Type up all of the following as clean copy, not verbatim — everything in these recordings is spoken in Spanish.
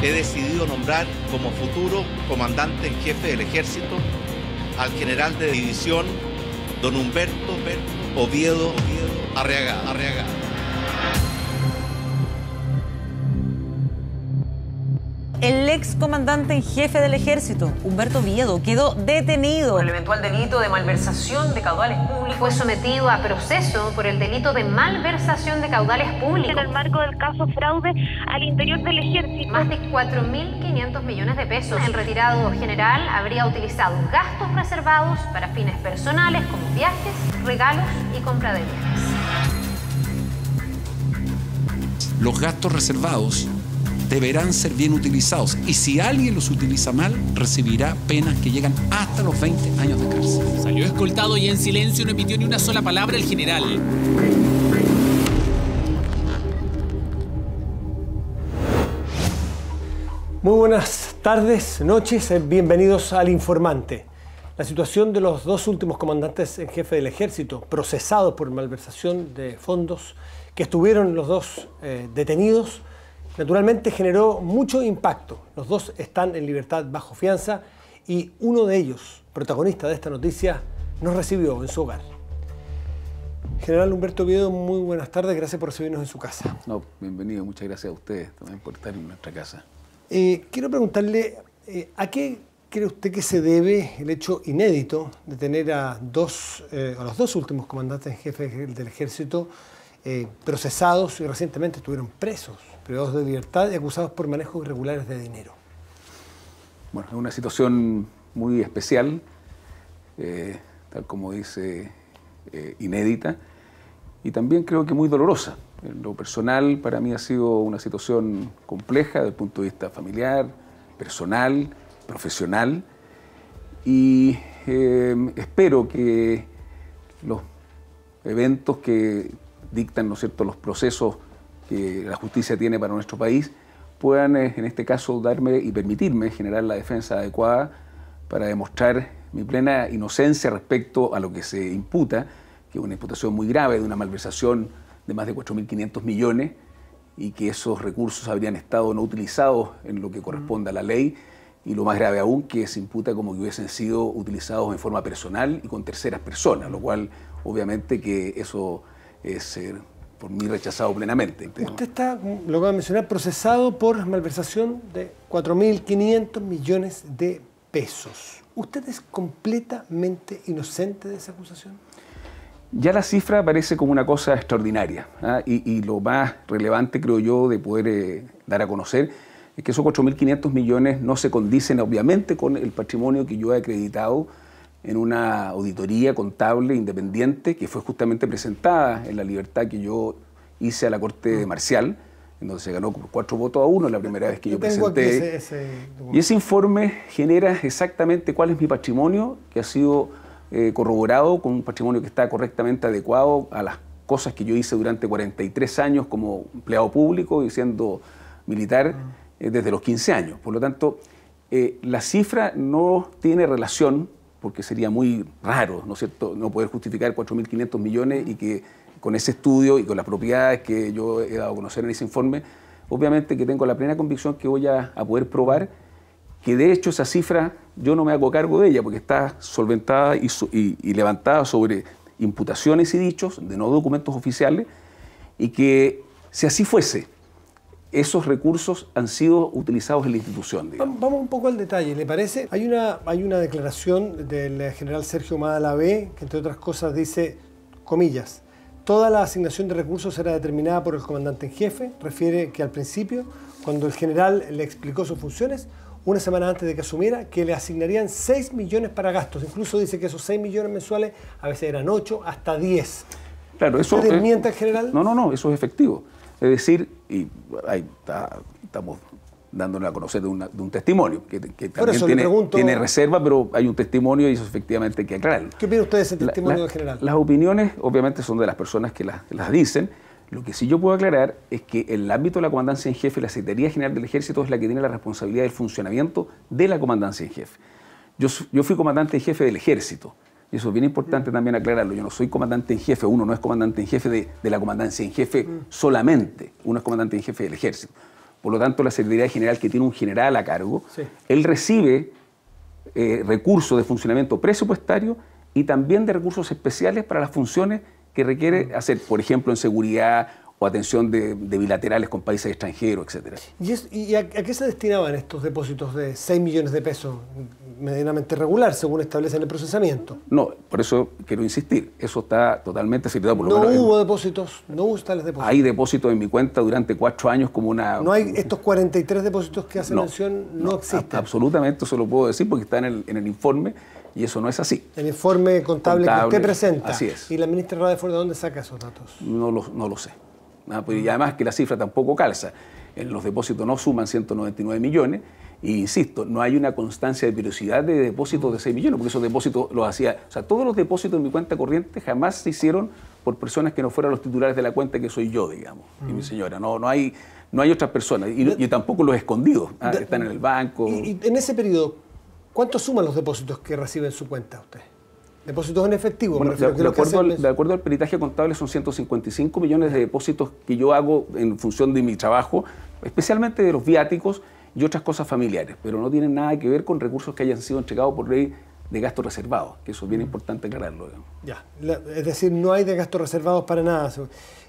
he decidido nombrar como futuro comandante en jefe del Ejército al general de división don Humberto Oviedo Arriagada. El ex comandante en jefe del Ejército, Humberto Oviedo, quedó detenido por el eventual delito de malversación de caudales públicos. Fue sometido a proceso por el delito de malversación de caudales públicos. En el marco del caso fraude al interior del Ejército. Más de 4.500 millones de pesos. El retirado general habría utilizado gastos reservados para fines personales como viajes, regalos y compra de bienes. Los gastos reservados deberán ser bien utilizados y si alguien los utiliza mal, recibirá penas que llegan hasta los 20 años de cárcel. Salió escoltado y en silencio, no emitió ni una sola palabra el general. Muy buenas tardes, noches, bienvenidos al Informante. La situación de los dos últimos comandantes en jefe del Ejército, procesados por malversación de fondos, que estuvieron los dos detenidos, naturalmente generó mucho impacto. Los dos están en libertad bajo fianza y uno de ellos, protagonista de esta noticia, nos recibió en su hogar. General Humberto Oviedo, muy buenas tardes, gracias por recibirnos en su casa. No, bienvenido, muchas gracias a ustedes también por estar en nuestra casa. Quiero preguntarle, ¿a qué cree usted que se debe el hecho inédito de tener a los dos últimos comandantes en jefe del Ejército procesados y recientemente estuvieron presos, privados de libertad y acusados por manejos irregulares de dinero? Bueno, es una situación muy especial, tal como dice, inédita, y también creo que muy dolorosa. En lo personal, para mí ha sido una situación compleja desde el punto de vista familiar, personal, profesional, y espero que los eventos que dictan, ¿no es cierto?, los procesos que la justicia tiene para nuestro país, puedan en este caso darme y permitirme generar la defensa adecuada para demostrar mi plena inocencia respecto a lo que se imputa, que es una imputación muy grave de una malversación de más de 4.500 millones y que esos recursos habrían estado no utilizados en lo que corresponde a la ley, y lo más grave aún, que se imputa como que hubiesen sido utilizados en forma personal y con terceras personas, lo cual obviamente que eso es por mí rechazado plenamente. Usted está, lo acaba de mencionar, procesado por malversación de 4.500 millones de pesos. ¿Usted es completamente inocente de esa acusación? Ya la cifra parece como una cosa extraordinaria, ¿ah? Y lo más relevante, creo yo, de poder dar a conocer es que esos 4.500 millones no se condicen obviamente con el patrimonio que yo he acreditado en una auditoría contable independiente que fue justamente presentada en la libertad que yo hice a la Corte Marcial, en donde se ganó por 4-1 la primera vez que yo presenté. Y ese informe genera exactamente cuál es mi patrimonio, que ha sido corroborado con un patrimonio que está correctamente adecuado a las cosas que yo hice durante 43 años como empleado público y siendo militar desde los 15 años. Por lo tanto, la cifra no tiene relación, porque sería muy raro, ¿no es cierto?, no poder justificar 4.500 millones y que con ese estudio y con las propiedades que yo he dado a conocer en ese informe, obviamente que tengo la plena convicción que voy a poder probar que de hecho esa cifra yo no me hago cargo de ella porque está solventada y levantada sobre imputaciones y dichos de no documentos oficiales, y que si así fuese, esos recursos han sido utilizados en la institución, digamos. Vamos un poco al detalle, ¿le parece? Hay una declaración del general Sergio Madalavé que, entre otras cosas, dice, comillas, toda la asignación de recursos será determinada por el comandante en jefe. Refiere que al principio, cuando el general le explicó sus funciones, una semana antes de que asumiera, que le asignarían 6 millones para gastos. Incluso dice que esos 6 millones mensuales a veces eran 8, hasta 10. Claro, eso ¿Usted miente en general? No, eso es efectivo. Es decir, y ahí estamos dándonos a conocer de un testimonio, que también tiene reserva, pero hay un testimonio y eso efectivamente hay que aclararlo. ¿Qué opina usted de ese testimonio del general? Las opiniones obviamente son de las personas que las dicen. Lo que sí yo puedo aclarar es que el ámbito de la comandancia en jefe, la Secretaría General del Ejército es la que tiene la responsabilidad del funcionamiento de la comandancia en jefe. Yo fui comandante en jefe del Ejército, y eso es bien importante también aclararlo. Yo no soy comandante en jefe, uno no es comandante en jefe de la comandancia en jefe solamente, uno es comandante en jefe del Ejército. por lo tanto la Secretaría General, que tiene un general a cargo, él recibe recursos de funcionamiento presupuestario y también de recursos especiales para las funciones que requiere hacer, por ejemplo, en seguridad o atención de bilaterales con países extranjeros, etc. ¿Y a qué se destinaban estos depósitos de 6 millones de pesos? Medianamente regular, según establece el procesamiento. No, por eso quiero insistir, eso está totalmente secretado. No hubo depósitos, no hubo tales depósitos. Hay depósitos en mi cuenta durante 4 años como una... No hay estos 43 depósitos que hace mención, no existen. Absolutamente, eso lo puedo decir porque está en el informe y eso no es así. El informe contable que usted presenta. Así es. ¿Y la ministra Rutherford de dónde saca esos datos? No lo sé. Y además que la cifra tampoco calza. En los depósitos no suman 199 millones. Y insisto, no hay una constancia de periodicidad de depósitos de 6 millones, porque esos depósitos los hacía... O sea, todos los depósitos en mi cuenta corriente jamás se hicieron por personas que no fueran los titulares de la cuenta, que soy yo, digamos, y mi señora. No hay otras personas. Y tampoco los escondidos. Están en el banco. Y en ese periodo, ¿cuánto suman los depósitos que recibe en su cuenta usted? ¿Depósitos en efectivo? Bueno, de acuerdo al peritaje contable son 155 millones de depósitos que yo hago en función de mi trabajo, especialmente de los viáticos y otras cosas familiares, pero no tienen nada que ver con recursos que hayan sido entregados por ley de gastos reservados, que eso es bien importante aclararlo. Ya, es decir, no hay de gastos reservados para nada.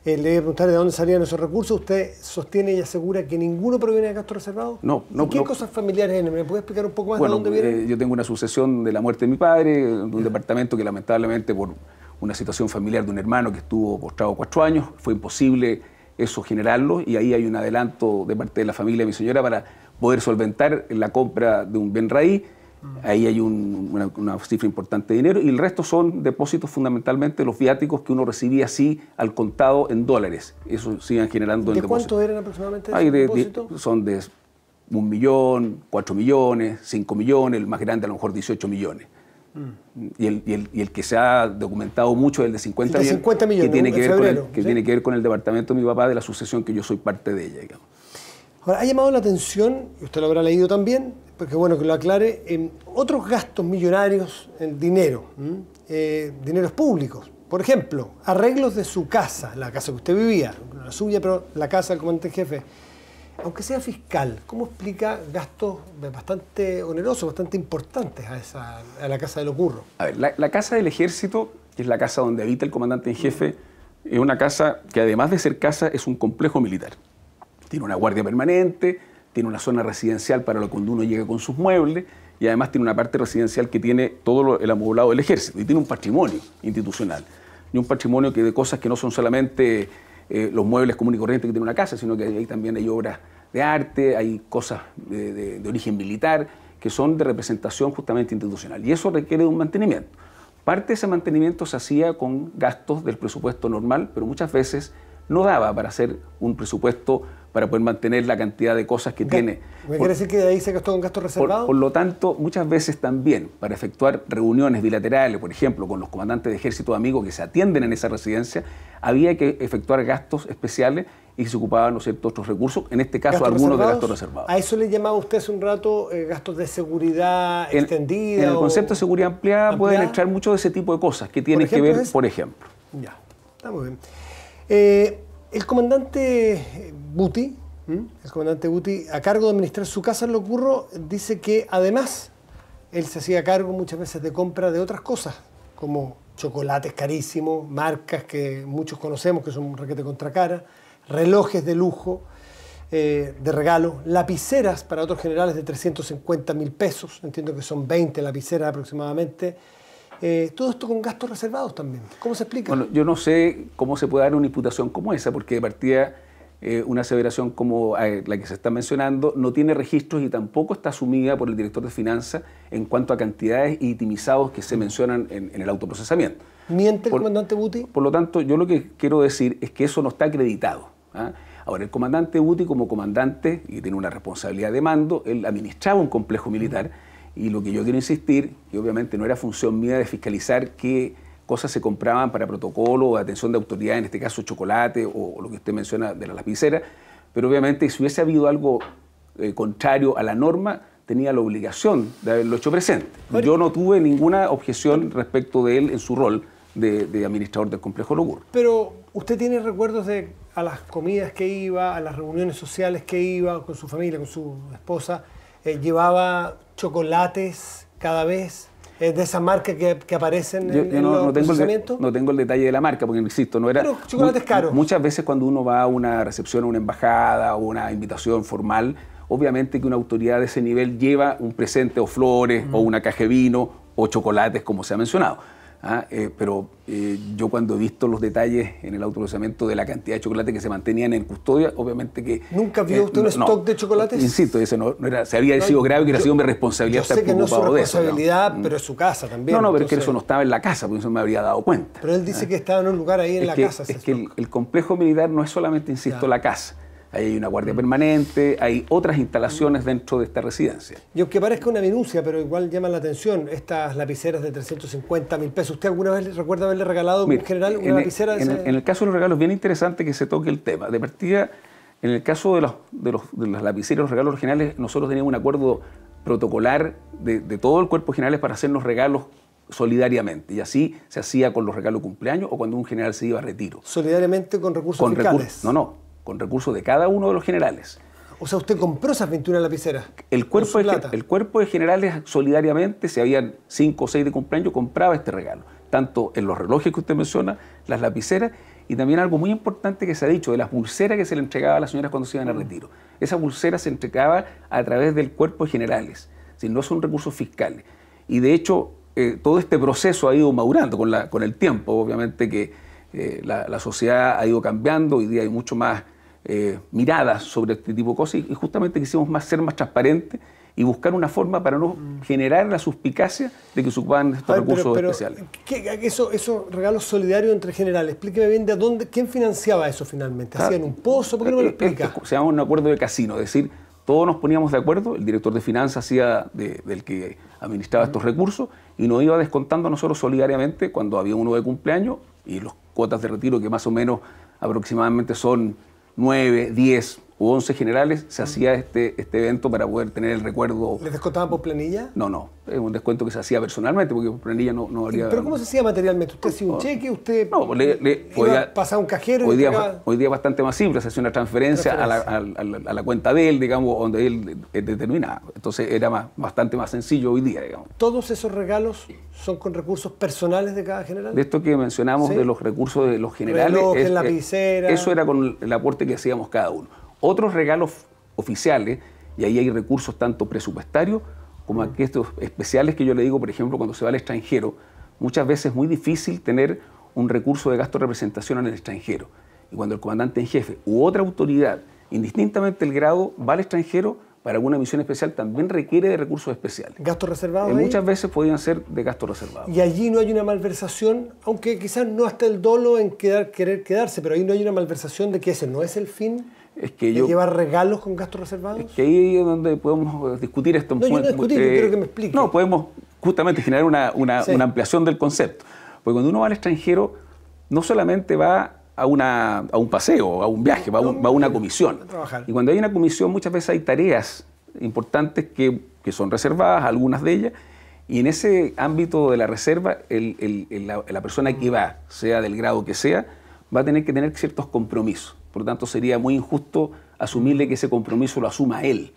Le voy a preguntar de dónde salían esos recursos. ¿Usted sostiene y asegura que ninguno proviene de gastos reservados? No. ¿Y qué cosas familiares? ¿Me puede explicar un poco más de dónde viene? Yo tengo una sucesión de la muerte de mi padre, de un departamento que lamentablemente por una situación familiar de un hermano que estuvo postrado 4 años, fue imposible eso generarlo, y ahí hay un adelanto de parte de la familia de mi señora para poder solventar la compra de un bien raíz. Ahí hay una cifra importante de dinero, y el resto son depósitos fundamentalmente los viáticos que uno recibía así al contado en dólares. Eso sigan generando en depósitos. ¿De cuánto eran aproximadamente esos depósitos? Son de 1 millón, 4 millones, 5 millones, el más grande a lo mejor 18 millones. Y el que se ha documentado mucho es el de 50 millones, que tiene que ver con el departamento de mi papá, de la sucesión que yo soy parte de ella, digamos. Ahora, ha llamado la atención, y usted lo habrá leído también, porque es bueno que lo aclare, en otros gastos millonarios en dinero, dineros públicos. Por ejemplo, arreglos de su casa, la casa que usted vivía, no la suya, pero la casa del comandante en jefe. Aunque sea fiscal, ¿cómo explica gastos bastante onerosos, bastante importantes a la casa del Ocurro? A ver, la casa del Ejército, que es la casa donde habita el comandante en jefe, es una casa que además de ser casa es un complejo militar. Tiene una guardia permanente, tiene una zona residencial para cuando uno llega con sus muebles, y además tiene una parte residencial que tiene todo el amoblado del Ejército, y tiene un patrimonio institucional, y un patrimonio de cosas que no son solamente los muebles comunes y corrientes que tiene una casa, sino que ahí también hay obras de arte, hay cosas de origen militar, que son de representación justamente institucional, y eso requiere de un mantenimiento. Parte de ese mantenimiento se hacía con gastos del presupuesto normal, pero muchas veces no daba para hacer un presupuesto para poder mantener la cantidad de cosas que tiene. ¿Me quiere decir que de ahí se gastó con gastos reservados? Por lo tanto, muchas veces también, para efectuar reuniones bilaterales, por ejemplo, con los comandantes de ejército amigos que se atienden en esa residencia, había que efectuar gastos especiales y se ocupaban, ¿no es cierto?, otros recursos, en este caso algunos de gastos reservados. ¿A eso le llamaba usted hace un rato gastos de seguridad extendida? En el concepto de seguridad ampliada pueden entrar mucho de ese tipo de cosas que tienen que ver, por ejemplo. Ya, está muy bien. El comandante Buti, a cargo de administrar su casa en Lo Curro, dice que además él se hacía cargo muchas veces de compra de otras cosas, como chocolates carísimos, marcas que muchos conocemos, que son un requete contra cara, relojes de lujo, de regalo, lapiceras para otros generales de 350.000 pesos, entiendo que son 20 lapiceras aproximadamente. Todo esto con gastos reservados también. ¿Cómo se explica? Bueno, yo no sé cómo se puede dar una imputación como esa, porque de partida una aseveración como la que se está mencionando no tiene registros y tampoco está asumida por el director de finanzas en cuanto a cantidades y itemizados que se mencionan en el autoprocesamiento. ¿Miente el comandante Buti? Por lo tanto, yo lo que quiero decir es que eso no está acreditado. Ahora, el comandante Buti, como comandante, y tiene una responsabilidad de mando, él administraba un complejo militar, y lo que yo quiero insistir, que obviamente no era función mía de fiscalizar qué cosas se compraban para protocolo o de atención de autoridad, en este caso chocolate o lo que usted menciona de la lapicera, pero obviamente si hubiese habido algo contrario a la norma, tenía la obligación de haberlo hecho presente. Yo no tuve ninguna objeción respecto de él en su rol de administrador del complejo Lo Curro. Pero usted tiene recuerdos de a las comidas que iba, a las reuniones sociales que iba, con su familia, con su esposa, llevaba chocolates cada vez, de esa marca que aparecen en los procesamientos? No tengo el detalle de la marca, porque insisto, no era... Pero chocolates caros. Muchas veces cuando uno va a una recepción, a una embajada o una invitación formal, obviamente que una autoridad de ese nivel lleva un presente o flores o una caja de vino o chocolates, como se ha mencionado. Pero yo cuando he visto los detalles en el autoprocesamiento de la cantidad de chocolates que se mantenían en custodia, obviamente que... ¿Nunca vio usted un stock de chocolates? Insisto, ese no era, se habría sido grave que hubiera sido mi responsabilidad estar preocupado de eso. Yo sé que no es su responsabilidad, pero es su casa también. No, pero es que eso no estaba en la casa, porque eso me habría dado cuenta. Pero él dice que estaba en un lugar ahí en la casa. Es que el complejo militar no es solamente, insisto, la casa. Ahí hay una guardia permanente, hay otras instalaciones dentro de esta residencia. Y aunque parezca una minucia, pero igual llama la atención, estas lapiceras de 350.000 pesos. ¿Usted alguna vez recuerda haberle regalado en general una lapicera? En el caso de los regalos, es bien interesante que se toque el tema. De partida, en el caso de las lapiceras, los regalos regionales, nosotros teníamos un acuerdo protocolar de todo el cuerpo general para hacernos regalos solidariamente. Y así se hacía con los regalos de cumpleaños o cuando un general se iba a retiro. ¿Solidariamente con recursos fiscales? Con recursos de cada uno de los generales. O sea, usted compró esas 21 lapiceras. El cuerpo de generales solidariamente, si habían 5 o 6 de cumpleaños, compraba este regalo. Tanto en los relojes que usted menciona, las lapiceras, y también algo muy importante que se ha dicho, de las pulseras que se le entregaba a las señoras cuando se iban a retiro. Esa pulsera se entregaba a través del cuerpo de generales, si no son recursos fiscales. Y de hecho, todo este proceso ha ido madurando con el tiempo, obviamente que la sociedad ha ido cambiando, hoy día hay mucho más miradas sobre este tipo de cosas y justamente quisimos ser más transparentes y buscar una forma para no generar la suspicacia de que se ocupaban estos recursos especiales. Esos regalos solidarios entre generales, explíqueme bien quién financiaba eso finalmente. ¿Hacían un pozo? ¿Por qué no me lo explica? Se llama un acuerdo de casino, es decir, todos nos poníamos de acuerdo, el director de finanzas hacía del que administraba estos recursos y nos iba descontando a nosotros solidariamente cuando había uno de cumpleaños y las cuotas de retiro que más o menos aproximadamente son 9, 10 u 11 generales, se hacía este evento para poder tener el recuerdo. ¿Les descontaban por planilla? No, es un descuento que se hacía personalmente porque por planilla no habría... ¿Pero cómo se hacía materialmente? ¿Usted hacía un cheque? ¿Usted pasaba un cajero? Hoy día es bastante más simple, se hacía una transferencia a la cuenta de él, digamos, donde él determinaba. Entonces era bastante más sencillo hoy día, digamos. ¿Todos esos regalos son con recursos personales de cada general? De esto que mencionamos, de los recursos de los generales, eso era con el aporte que hacíamos cada uno. Otros regalos oficiales, y ahí hay recursos tanto presupuestarios como estos especiales que yo le digo, por ejemplo, cuando se va al extranjero, muchas veces es muy difícil tener un recurso de gasto de representación en el extranjero. Y cuando el comandante en jefe u otra autoridad, indistintamente el grado, va al extranjero para alguna misión especial, también requiere de recursos especiales. ¿Gastos reservados? Muchas veces podían ser de gastos reservados. Y allí no hay una malversación, aunque quizás no hasta el dolo en querer quedarse, pero ahí no hay una malversación de que ese no es el fin. Es que ¿llevar regalos con gastos reservados? Es que ahí es donde podemos discutir esto. No, yo no discutir, yo quiero que me explique. No, podemos justamente generar una ampliación del concepto. Porque cuando uno va al extranjero, no solamente va a un paseo, a un viaje, va a una comisión. Y cuando hay una comisión, muchas veces hay tareas importantes que son reservadas, algunas de ellas, y en ese ámbito de la reserva, la persona que va, sea del grado que sea, va a tener que tener ciertos compromisos. Por lo tanto, sería muy injusto asumirle que ese compromiso lo asuma él,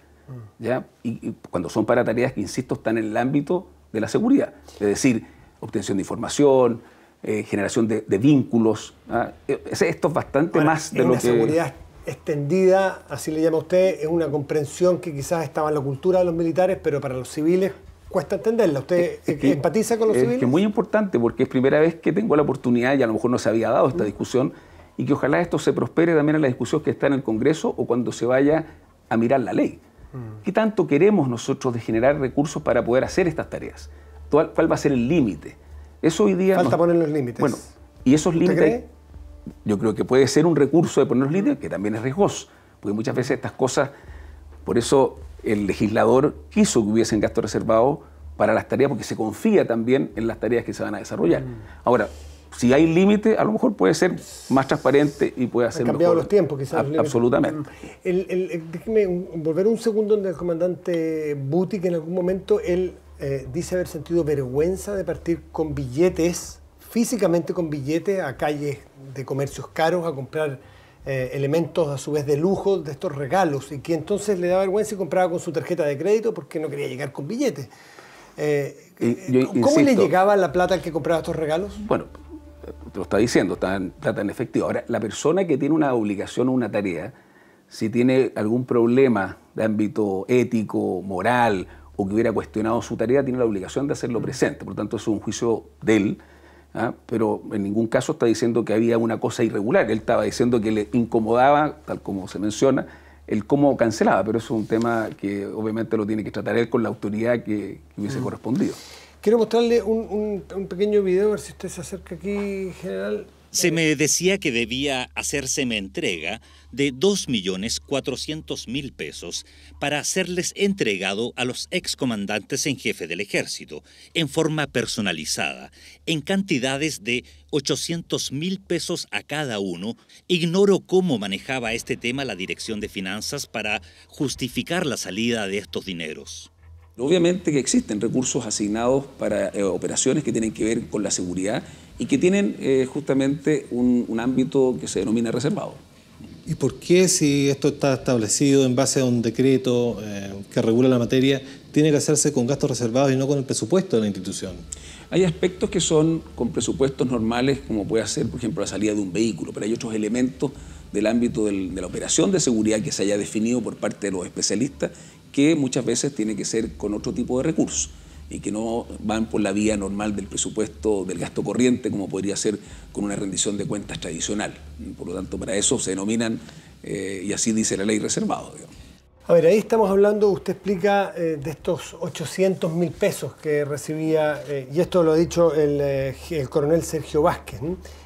¿ya? Y cuando son para tareas que, insisto, están en el ámbito de la seguridad. Es decir, obtención de información, generación de vínculos. Esto es bastante más de lo que... La seguridad extendida, así le llama usted, es una comprensión que quizás estaba en la cultura de los militares, pero para los civiles cuesta entenderla. ¿Usted empatiza con los civiles? Es que es muy importante porque es primera vez que tengo la oportunidad, y a lo mejor no se había dado esta discusión, y que ojalá esto se prospere también en la discusión que está en el Congreso o cuando se vaya a mirar la ley. ¿Qué tanto queremos nosotros de generar recursos para poder hacer estas tareas? ¿Cuál va a ser el límite? Eso hoy día... Falta poner los límites. Bueno, y esos límites... ¿Cree? Yo creo que puede ser un recurso de poner los límites, que también es riesgoso, porque muchas veces estas cosas... Por eso el legislador quiso que hubiesen gastos reservados para las tareas, porque se confía también en las tareas que se van a desarrollar. Ahora, si hay límite, a lo mejor puede ser más transparente y puede hacer mejor. Han cambiado los tiempos, quizás. Absolutamente. Déjeme volver un segundo donde el comandante Buti, que en algún momento él dice haber sentido vergüenza de partir con billetes, físicamente con billetes, a calles de comercios caros a comprar elementos a su vez de lujo de estos regalos y que entonces le daba vergüenza y compraba con su tarjeta de crédito porque no quería llegar con billetes. ¿Cómo le llegaba la plata al que compraba estos regalos? Bueno, te lo está diciendo, está en plata en efectivo. Ahora, la persona que tiene una obligación o una tarea, si tiene algún problema de ámbito ético, moral, o que hubiera cuestionado su tarea, tiene la obligación de hacerlo presente. Por lo tanto, es un juicio de él, pero en ningún caso está diciendo que había una cosa irregular. Él estaba diciendo que le incomodaba, tal como se menciona, el cómo cancelaba, pero eso es un tema que obviamente lo tiene que tratar él con la autoridad que hubiese correspondido. Quiero mostrarle un pequeño video, a ver si usted se acerca aquí, general. Se me decía que debía hacérseme entrega de 2.400.000 pesos para hacerles entregado a los excomandantes en jefe del ejército, en forma personalizada, en cantidades de 800.000 pesos a cada uno. Ignoro cómo manejaba este tema la Dirección de Finanzas para justificar la salida de estos dineros. Obviamente que existen recursos asignados para operaciones que tienen que ver con la seguridad y que tienen justamente un ámbito que se denomina reservado. ¿Y por qué, si esto está establecido en base a un decreto que regula la materia, tiene que hacerse con gastos reservados y no con el presupuesto de la institución? Hay aspectos que son con presupuestos normales, como puede ser, por ejemplo, la salida de un vehículo, pero hay otros elementos del ámbito de la operación de seguridad que se haya definido por parte de los especialistas que muchas veces tiene que ser con otro tipo de recursos y que no van por la vía normal del presupuesto del gasto corriente, como podría ser con una rendición de cuentas tradicional. Por lo tanto, para eso se denominan, y así dice la ley, reservados. A ver, ahí estamos hablando, usted explica de estos 800.000 pesos que recibía, y esto lo ha dicho el coronel Sergio Vázquez,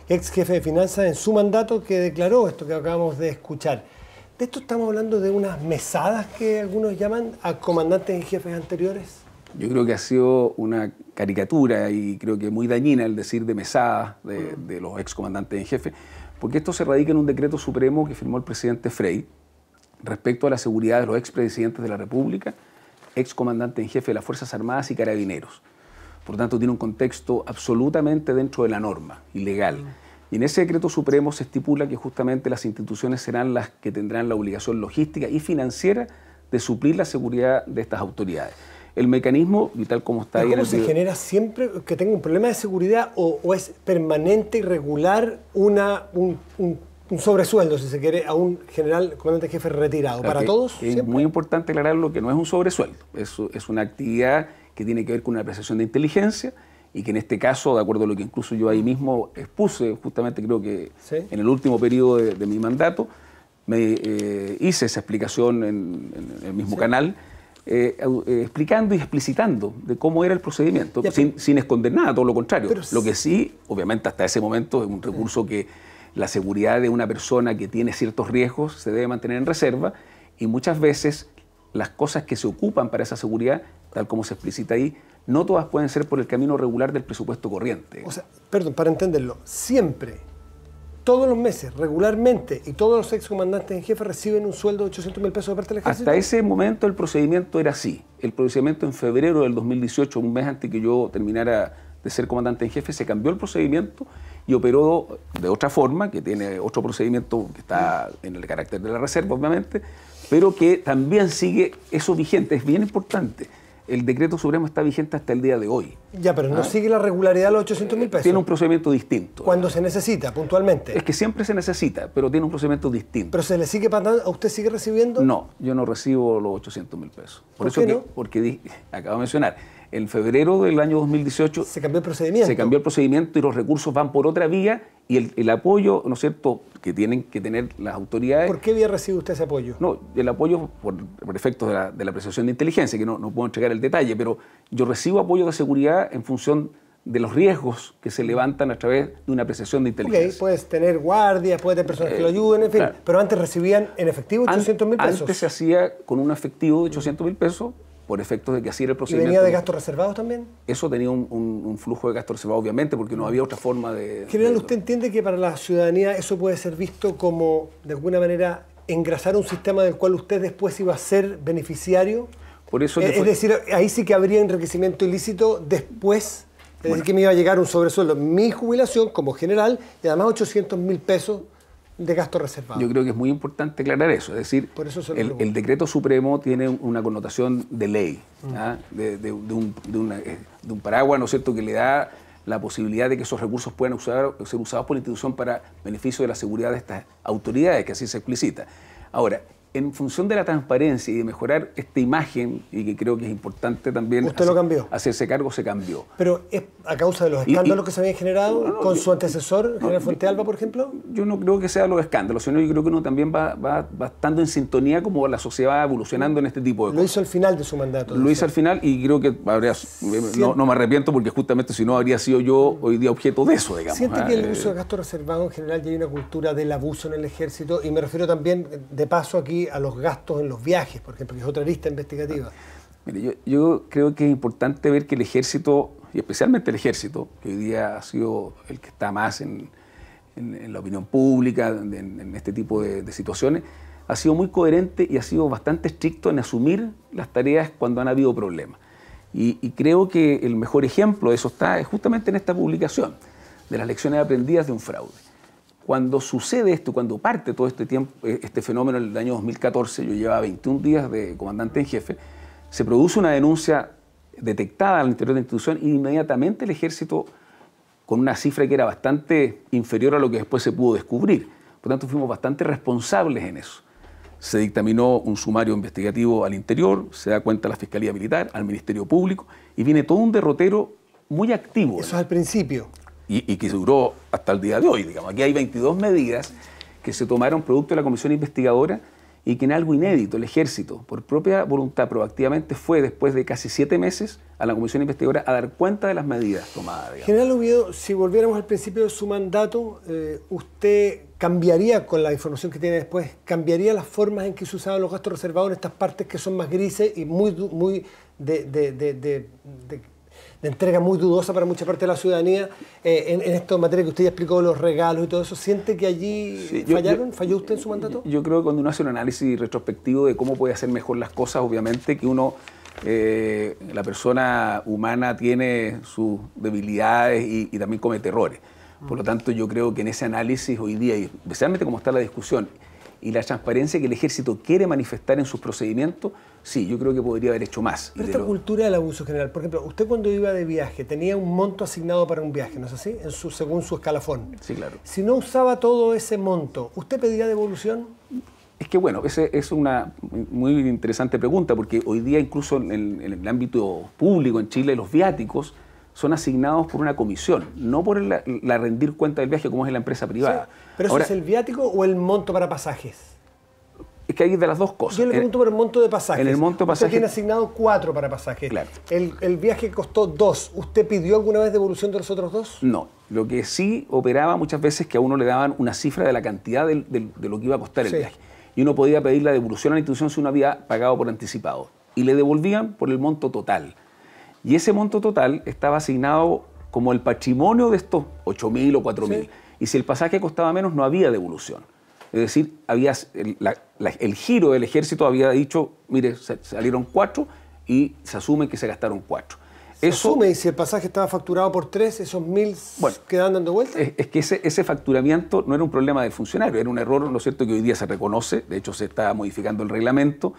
ex jefe de finanzas, en su mandato, que declaró esto que acabamos de escuchar. ¿De esto estamos hablando de unas mesadas que algunos llaman a comandantes y jefes anteriores? Yo creo que ha sido una caricatura y creo que muy dañina el decir de mesadas de los excomandantes en jefe, porque esto se radica en un decreto supremo que firmó el presidente Frey respecto a la seguridad de los expresidentes de la República, excomandante en jefe de las Fuerzas Armadas y Carabineros. Por lo tanto, tiene un contexto absolutamente dentro de la norma y legal. Y en ese decreto supremo se estipula que justamente las instituciones serán las que tendrán la obligación logística y financiera de suplir la seguridad de estas autoridades. El mecanismo, y tal como está ahí en el video... ¿Cómo se genera siempre que tenga un problema de seguridad o es permanente y regular un sobresueldo, si se quiere, a un general comandante jefe retirado? Claro, ¿Para todos? Es muy importante aclararlo que no es un sobresueldo, es una actividad que tiene que ver con una apreciación de inteligencia y que en este caso, de acuerdo a lo que incluso yo ahí mismo expuse, justamente creo que en el último periodo de mi mandato, me hice esa explicación en el mismo canal, explicando y explicitando de cómo era el procedimiento, sin esconder nada, todo lo contrario. Lo que sí, obviamente hasta ese momento, es un recurso que la seguridad de una persona que tiene ciertos riesgos se debe mantener en reserva y muchas veces las cosas que se ocupan para esa seguridad, tal como se explicita ahí, no todas pueden ser por el camino regular del presupuesto corriente. O sea, perdón, para entenderlo, siempre, todos los meses, regularmente, y todos los excomandantes en jefe reciben un sueldo de 800.000 pesos de parte del ejército. Hasta ese momento el procedimiento era así. El procedimiento en febrero del 2018, un mes antes que yo terminara de ser comandante en jefe, se cambió el procedimiento y operó de otra forma, que tiene otro procedimiento que está en el carácter de la reserva, obviamente, pero que también sigue eso vigente. Es bien importante. El decreto supremo está vigente hasta el día de hoy. Ya, pero no sigue la regularidad de los 800.000 pesos. Tiene un procedimiento distinto. Cuando se necesita, puntualmente. Es que siempre se necesita, pero tiene un procedimiento distinto. ¿Pero se le sigue pagando? ¿A usted sigue recibiendo? No, yo no recibo los 800.000 pesos. ¿Por qué no? Porque acabo de mencionar, en febrero del año 2018... Se cambió el procedimiento. Se cambió el procedimiento y los recursos van por otra vía y el apoyo, ¿no es cierto?, que tienen que tener las autoridades... ¿Por qué vía recibe usted ese apoyo? No, el apoyo por efectos de la apreciación de inteligencia, que no puedo entregar el detalle, pero yo recibo apoyo de seguridad en función de los riesgos que se levantan a través de una apreciación de inteligencia. Ok, puedes tener guardias, puedes tener personas que lo ayuden, en fin. Claro. Pero antes recibían en efectivo 800.000 pesos. Antes se hacía con un efectivo de 800.000 pesos por efectos de que así era el procedimiento. ¿Y venía de gastos reservados también? Eso tenía un flujo de gastos reservados, obviamente, porque no había otra forma de... General, ¿usted entiende que para la ciudadanía eso puede ser visto como, de alguna manera, engrasar un sistema del cual usted después iba a ser beneficiario? Por eso es decir, ahí sí que habría enriquecimiento ilícito después, es decir, que me iba a llegar un sobresueldo, mi jubilación como general, y además 800.000 pesos de gasto reservado. Yo creo que es muy importante aclarar eso. Es decir, por eso el decreto supremo tiene una connotación de ley, de un paraguas, ¿no es cierto?, que le da la posibilidad de que esos recursos puedan ser usados por la institución para beneficio de la seguridad de estas autoridades, que así se explicita. Ahora, en función de la transparencia y de mejorar esta imagen, y que creo que es importante también ¿Usted lo cambió? Hacerse cargo, se cambió. ¿Pero es a causa de los escándalos que se habían generado con su antecesor, general Fuentealba, por ejemplo? Yo no creo que sea los escándalos, sino yo creo que uno también va estando en sintonía como la sociedad va evolucionando en este tipo de cosas. Lo hizo al final de su mandato. Lo hizo al final y creo que no me arrepiento porque justamente si no habría sido yo hoy día objeto de eso, digamos. ¿Siente que el uso de gasto reservado en general ya hay una cultura del abuso en el ejército? Y me refiero también, de paso aquí, a los gastos en los viajes, por ejemplo, que es otra lista investigativa. Mire, yo creo que es importante ver que el ejército, y especialmente el ejército, que hoy día ha sido el que está más en la opinión pública, en este tipo de situaciones, ha sido muy coherente y ha sido bastante estricto en asumir las tareas cuando han habido problemas. Y creo que el mejor ejemplo de eso está justamente en esta publicación, de las lecciones aprendidas de un fraude. Cuando sucede esto, cuando parte todo este fenómeno en el año 2014, yo llevaba 21 días de comandante en jefe, se produce una denuncia detectada al interior de la institución y inmediatamente el ejército, con una cifra que era bastante inferior a lo que después se pudo descubrir. Por tanto, fuimos bastante responsables en eso. Se dictaminó un sumario investigativo al interior, se da cuenta a la Fiscalía Militar, al Ministerio Público, y viene todo un derrotero muy activo. Eso es al principio. Y que duró hasta el día de hoy, digamos. Aquí hay 22 medidas que se tomaron producto de la comisión investigadora y que en algo inédito el ejército, por propia voluntad, proactivamente fue, después de casi 7 meses, a la comisión investigadora a dar cuenta de las medidas tomadas, digamos. General Oviedo, si volviéramos al principio de su mandato, ¿usted cambiaría, con la información que tiene después, cambiaría las formas en que se usaban los gastos reservados en estas partes que son más grises y muy de entrega muy dudosa para mucha parte de la ciudadanía, en esta materia que usted ya explicó, los regalos y todo eso? ¿Siente que allí fallaron? ¿Falló usted en su mandato? Yo creo que cuando uno hace un análisis retrospectivo de cómo puede hacer mejor las cosas, obviamente que uno, la persona humana tiene sus debilidades y también comete errores. Por lo tanto, yo creo que en ese análisis hoy día, y especialmente como está la discusión, y la transparencia que el ejército quiere manifestar en sus procedimientos, sí, yo creo que podría haber hecho más. Pero esta cultura del abuso general, por ejemplo, usted cuando iba de viaje tenía un monto asignado para un viaje, ¿no es así? Según su escalafón. Sí, claro. Si no usaba todo ese monto, ¿usted pedía devolución? Es que bueno, esa es una muy interesante pregunta, porque hoy día incluso en el ámbito público en Chile los viáticos son asignados por una comisión, no por la rendir cuenta del viaje como es en la empresa privada. Sí, ¿pero ahora, eso es el viático o el monto para pasajes? Es que hay de las dos cosas. Yo le pregunto por el monto de pasajes. En el monto de pasajes. Usted tiene asignado 4 para pasajes. Claro. El viaje costó 2. ¿Usted pidió alguna vez devolución de los otros 2? No. Lo que sí operaba muchas veces que a uno le daban una cifra de la cantidad de lo que iba a costar el viaje. Y uno podía pedir la devolución a la institución si uno había pagado por anticipado. Y le devolvían por el monto total. Y ese monto total estaba asignado como el patrimonio de estos 8.000 o 4.000. Sí. Y si el pasaje costaba menos, no había devolución. Es decir, había el giro del ejército había dicho, mire, salieron 4 y se asume que se gastaron 4. ¿Se asume? Y si el pasaje estaba facturado por 3, esos 1.000 quedan dando vuelta? Es que ese facturamiento no era un problema del funcionario, era un error, ¿no es cierto?, que hoy día se reconoce. De hecho, se está modificando el reglamento.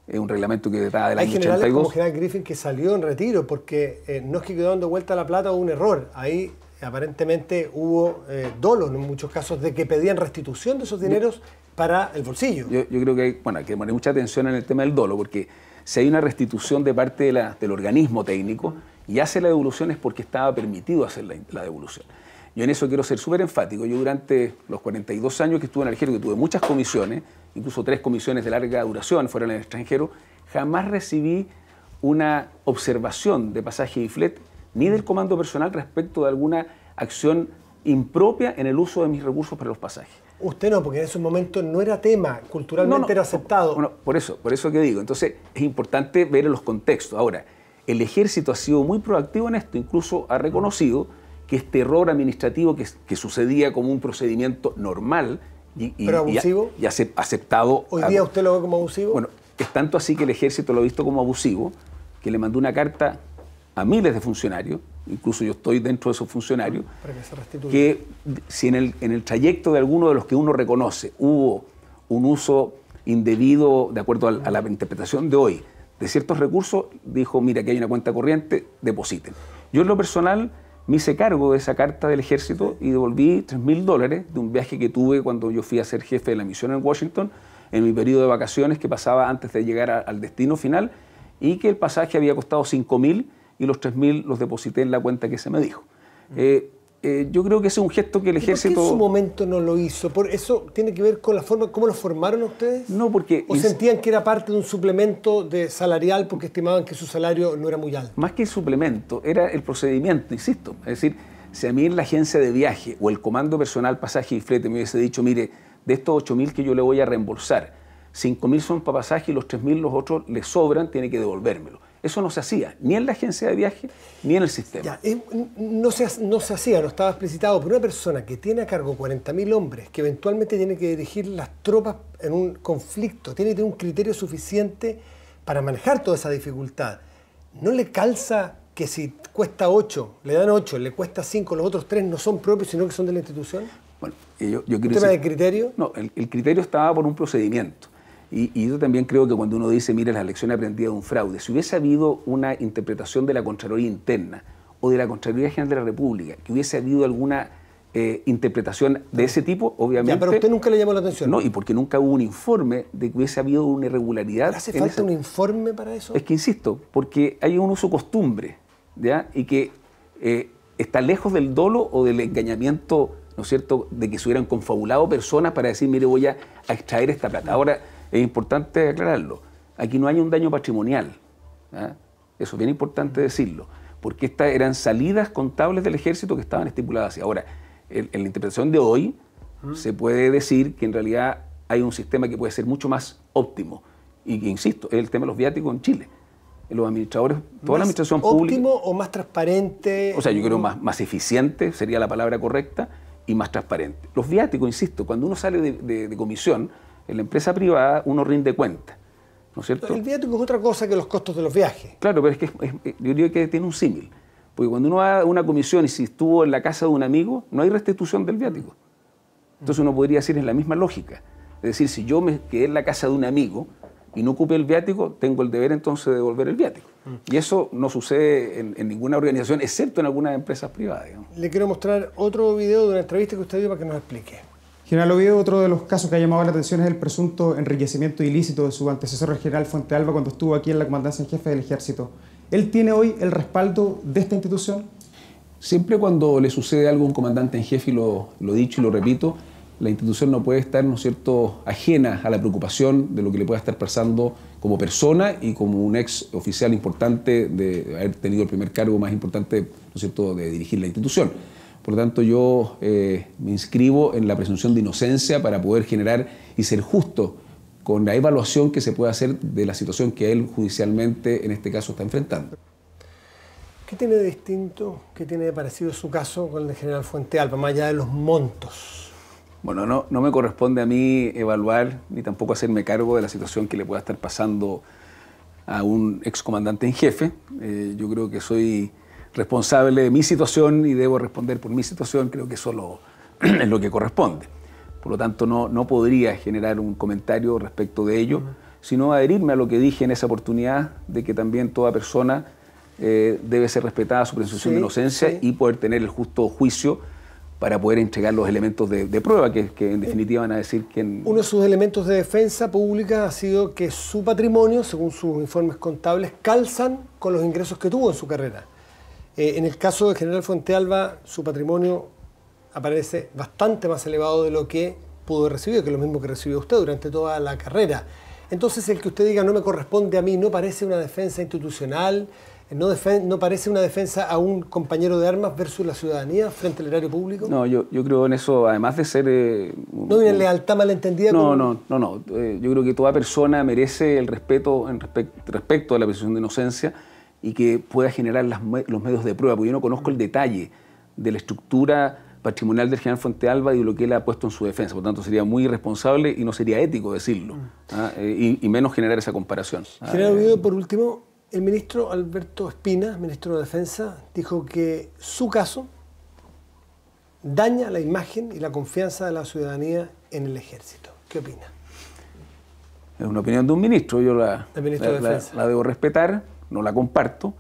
Es un reglamento que data del año 82. Hay generales como General Griffin que salió en retiro porque no es que quedó dando vuelta la plata, hubo un error. Ahí aparentemente hubo dolo en muchos casos de que pedían restitución de esos dineros para el bolsillo. Yo creo que hay que poner mucha atención en el tema del dolo, porque si hay una restitución de parte del organismo técnico y hace la devolución es porque estaba permitido hacer la devolución. Yo en eso quiero ser súper enfático. Yo durante los 42 años que estuve en el ejército, que tuve muchas comisiones, incluso 3 comisiones de larga duración fuera en el extranjero, jamás recibí una observación de pasaje y flete ni del comando personal respecto de alguna acción impropia en el uso de mis recursos para los pasajes. Usted no, porque en esos momentos no era tema, culturalmente era aceptado. Bueno, por eso que digo. Entonces es importante ver los contextos. Ahora, el ejército ha sido muy proactivo en esto, incluso ha reconocido que este error administrativo que sucedía como un procedimiento normal ¿Pero abusivo? y aceptado. ¿Hoy día usted lo ve como abusivo? Bueno, es tanto así que el ejército lo ha visto como abusivo, que le mandó una carta a miles de funcionarios incluso yo estoy dentro de esos funcionarios, para que se restituya. Que si en el trayecto de alguno de los que uno reconoce hubo un uso indebido, de acuerdo a la interpretación de hoy, de ciertos recursos, dijo, mira, que hay una cuenta corriente, depositen. Yo en lo personal me hice cargo de esa carta del ejército y devolví $3.000 de un viaje que tuve cuando yo fui a ser jefe de la misión en Washington, en mi periodo de vacaciones que pasaba antes de llegar al destino final, y que el pasaje había costado $5.000 y los $3.000 los deposité en la cuenta que se me dijo. Yo creo que ese es un gesto que el ejército... ¿Por qué en su momento no lo hizo? ¿Por eso tiene que ver con la forma cómo lo formaron ustedes? No, porque... ¿O sentían que era parte de un suplemento de salarial porque estimaban que su salario no era muy alto? Más que el suplemento, era el procedimiento, insisto. Es decir, si a mí en la agencia de viaje o el comando personal pasaje y flete me hubiese dicho, mire, de estos 8.000 que yo le voy a reembolsar, 5.000 son para pasaje y los 3.000 los otros le sobran, tiene que devolvérmelo. Eso no se hacía, ni en la agencia de viaje, ni en el sistema. Ya, no se hacía, no estaba explicitado, pero una persona que tiene a cargo 40.000 hombres, que eventualmente tiene que dirigir las tropas en un conflicto, tiene que tener un criterio suficiente para manejar toda esa dificultad. ¿No le calza que si cuesta 8, le dan 8, le cuesta 5, los otros 3 no son propios, sino que son de la institución? Bueno, yo ¿Un tema de criterio? No, el criterio estaba por un procedimiento. Y yo también creo que cuando uno dice, mire, la lección aprendida de un fraude, si hubiese habido una interpretación de la Contraloría Interna o de la Contraloría General de la República, que hubiese habido alguna interpretación de ese tipo, obviamente... Ya, pero usted nunca le llamó la atención. No, y porque nunca hubo un informe de que hubiese habido una irregularidad. ¿Hace falta un informe para eso? Es que insisto, porque hay un uso costumbre, ¿ya? Y que está lejos del dolo o del engañamiento, ¿no es cierto?, de que se hubieran confabulado personas para decir, mire, voy a extraer esta plata. Ahora, es importante aclararlo, aquí no hay un daño patrimonial, ¿eh? Eso es bien importante decirlo, porque estas eran salidas contables del ejército que estaban estipuladas así. Ahora, en la interpretación de hoy, se puede decir que en realidad hay un sistema que puede ser mucho más óptimo, y que, insisto, es el tema de los viáticos en Chile. Los administradores, toda la administración pública... ¿Óptimo o más transparente? O sea, yo creo más eficiente, sería la palabra correcta, y más transparente. Los viáticos, insisto, cuando uno sale de comisión, en la empresa privada uno rinde cuenta, ¿no es cierto? El viático es otra cosa que los costos de los viajes. Claro, pero es que yo diría que tiene un símil. Porque cuando uno va a una comisión y si estuvo en la casa de un amigo, no hay restitución del viático. Entonces uno podría decir, es la misma lógica. Es decir, si yo me quedé en la casa de un amigo y no ocupé el viático, tengo el deber entonces de devolver el viático. Y eso no sucede en ninguna organización, excepto en algunas empresas privadas, digamos. Le quiero mostrar otro video de una entrevista que usted dio para que nos explique. General Oviedo, otro de los casos que ha llamado la atención es el presunto enriquecimiento ilícito de su antecesor, el general Fuentealba, cuando estuvo aquí en la comandancia en jefe del ejército. ¿Él tiene hoy el respaldo de esta institución? Siempre cuando le sucede algo a un comandante en jefe, y lo he dicho y lo repito, la institución no puede estar, ¿no es cierto?, ajena a la preocupación de lo que le pueda estar pasando como persona y como un ex oficial importante de haber tenido el primer cargo más importante, ¿no es cierto?, de dirigir la institución. Por lo tanto, yo me inscribo en la presunción de inocencia para poder generar y ser justo con la evaluación que se puede hacer de la situación que él judicialmente, en este caso, está enfrentando. ¿Qué tiene de distinto, qué tiene de parecido su caso con el del general Fuentealba, más allá de los montos? Bueno, no me corresponde a mí evaluar ni tampoco hacerme cargo de la situación que le pueda estar pasando a un excomandante en jefe. Yo creo que soy responsable de mi situación y debo responder por mi situación, creo que eso es lo que corresponde. Por lo tanto, no podría generar un comentario respecto de ello, sino adherirme a lo que dije en esa oportunidad de que también toda persona debe ser respetada su presunción de inocencia y poder tener el justo juicio para poder entregar los elementos de prueba que en definitiva van a decir que... Uno de sus elementos de defensa pública ha sido que su patrimonio, según sus informes contables, calzan con los ingresos que tuvo en su carrera. En el caso del general Fuentealba, su patrimonio aparece bastante más elevado de lo que pudo recibir, que es lo mismo que recibió usted durante toda la carrera. Entonces, el que usted diga no me corresponde a mí, ¿no parece una defensa institucional? ¿No parece una defensa a un compañero de armas versus la ciudadanía frente al erario público? No, yo creo en eso, además de ser... ¿No hay una lealtad malentendida? No. Yo creo que toda persona merece el respeto respecto a la presunción de inocencia y que pueda generar los medios de prueba, porque yo no conozco el detalle de la estructura patrimonial del general Fuentealba y de lo que él ha puesto en su defensa. Por tanto, sería muy irresponsable y no sería ético decirlo, y menos generar esa comparación. General Oviedo, por último, El ministro Alberto Espina, ministro de Defensa, dijo que su caso daña la imagen y la confianza de la ciudadanía en el ejército. ¿Qué opina? Es una opinión de un ministro, yo la debo respetar, no la comparto,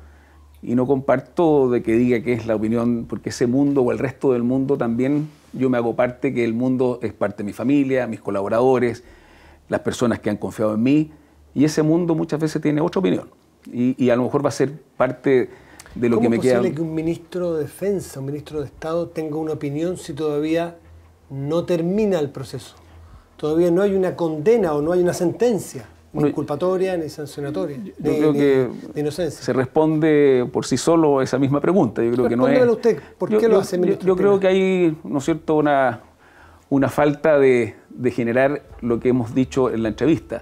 y no comparto de que diga que es la opinión, porque ese mundo o el resto del mundo también, yo me hago parte, que el mundo es parte de mi familia, mis colaboradores, las personas que han confiado en mí, y ese mundo muchas veces tiene otra opinión, y a lo mejor va a ser parte de lo que me queda. ¿Cómo es posible que un ministro de Defensa, un ministro de Estado tenga una opinión si todavía no termina el proceso? Todavía no hay una condena o no hay una sentencia, ni inculpatoria ni sancionatoria, yo creo que de inocencia. Se responde por sí solo esa misma pregunta. Yo creo que no es. Usted, ¿por qué lo hace, ministro? Yo creo que hay, ¿no es cierto?, una falta de generar lo que hemos dicho en la entrevista,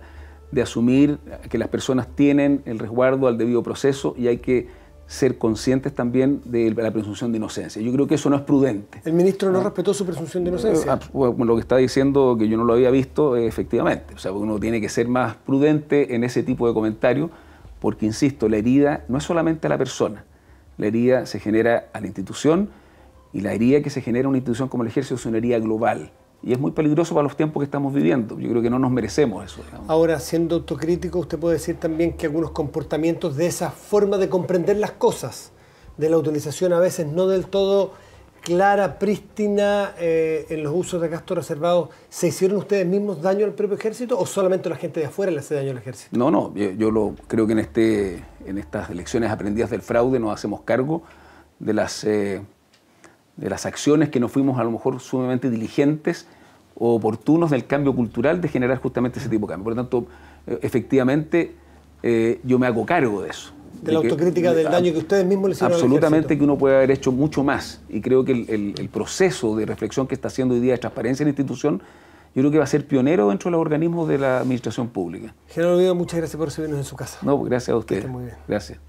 de asumir que las personas tienen el resguardo al debido proceso y hay que ser conscientes también de la presunción de inocencia. Yo creo que eso no es prudente. ¿El ministro no respetó su presunción de inocencia? Bueno, lo que está diciendo, que yo no lo había visto, efectivamente. O sea, uno tiene que ser más prudente en ese tipo de comentarios, porque, insisto, la herida no es solamente a la persona. La herida se genera a la institución, y la herida que se genera en una institución como el Ejército es una herida global. Y es muy peligroso para los tiempos que estamos viviendo. Yo creo que no nos merecemos eso, digamos. Ahora, siendo autocrítico, usted puede decir también que algunos comportamientos de esa forma de comprender las cosas, de la utilización a veces no del todo clara, prístina, en los usos de gastos reservados, ¿se hicieron ustedes mismos daño al propio ejército o solamente la gente de afuera le hace daño al ejército? No, yo creo que en estas lecciones aprendidas del fraude nos hacemos cargo de las acciones que no fuimos a lo mejor sumamente diligentes o oportunos del cambio cultural de generar justamente ese tipo de cambio. Por lo tanto, efectivamente, yo me hago cargo de eso. De la autocrítica del daño que ustedes mismos le hicieron al ejército. Absolutamente, que uno puede haber hecho mucho más. Y creo que el proceso de reflexión que está haciendo hoy día de transparencia en la institución, yo creo que va a ser pionero dentro de los organismos de la administración pública. General Oviedo, muchas gracias por recibirnos en su casa. No, gracias a ustedes. Que esté muy bien. Gracias.